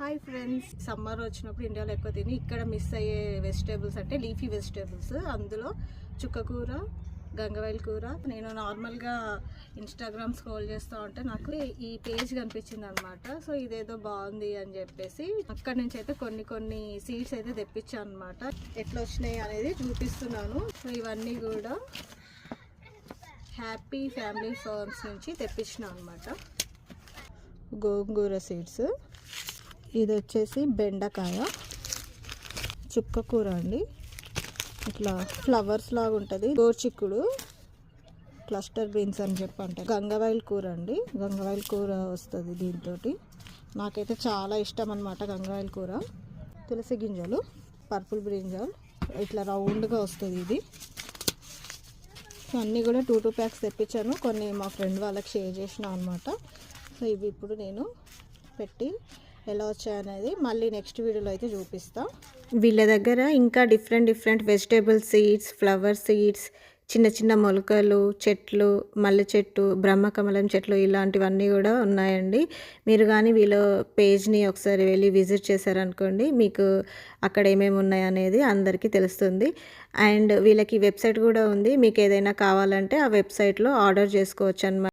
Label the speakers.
Speaker 1: Hi friends, summer వచ్చినప్పుడు ఇండియాలో ఎక్కువ తిని ఇక్కడ మిస్ అయ్యే వెజిటేబుల్స్ అంటే లీఫీ వెజిటేబుల్స్. అందులో చుక్కకూర, గంగవాయిల కూర. నేను నార్మల్గా ఇన్స్టాగ్రామ్ స్క్రోల్ చేస్తూ ఉంటే నాకు ఈ పేజ్ కనిపించింది అనమాట. సో ఇదేదో బాగుంది అని చెప్పేసి అక్కడి నుంచి అయితే కొన్ని సీడ్స్ అయితే తెప్పించాను అనమాట. ఎట్లా వచ్చినాయి అనేది చూపిస్తున్నాను. సో ఇవన్నీ కూడా హ్యాపీ ఫ్యామిలీ ఫార్మ్స్ నుంచి తెప్పించిన అనమాట. గోంగూర సీడ్స్, ఇది వచ్చేసి బెండకాయ, చుక్కకూర అండి, ఇట్లా ఫ్లవర్స్ లాగా ఉంటుంది, గోర్చిక్కుడు, క్లస్టర్ బీన్స్ అని చెప్పి అంటారు. గంగవాయిల కూర అండి, గంగవాయిల కూర వస్తుంది దీంతో. నాకైతే చాలా ఇష్టం అనమాట గంగవాయిల కూర. తులసి గింజలు, పర్పుల్ బ్రింజాల్, ఇట్లా రౌండ్గా వస్తుంది ఇది. అన్నీ కూడా 2 ప్యాక్స్ తెప్పించాను. కొన్ని మా ఫ్రెండ్ వాళ్ళకి షేర్ చేసిన అనమాట. సో ఇవి ఇప్పుడు నేను పెట్టి ఎలా వచ్చాయనేది మళ్ళీ నెక్స్ట్ వీడియోలో అయితే చూపిస్తా. వీళ్ళ దగ్గర ఇంకా different vegetable seeds, flower seeds, చిన్న మొలకలు, చెట్లు, మల్లె చెట్టు, బ్రహ్మకమలం చెట్లు, ఇలాంటివన్నీ కూడా ఉన్నాయండి. మీరు కానీ వీళ్ళ పేజ్ని ఒకసారి వెళ్ళి విజిట్ చేశారనుకోండి, మీకు అక్కడ ఏమేమి ఉన్నాయనేది అందరికీ తెలుస్తుంది. అండ్ వీళ్ళకి వెబ్సైట్ కూడా ఉంది. మీకు ఏదైనా కావాలంటే ఆ వెబ్సైట్లో ఆర్డర్ చేసుకోవచ్చు అన్నమాట.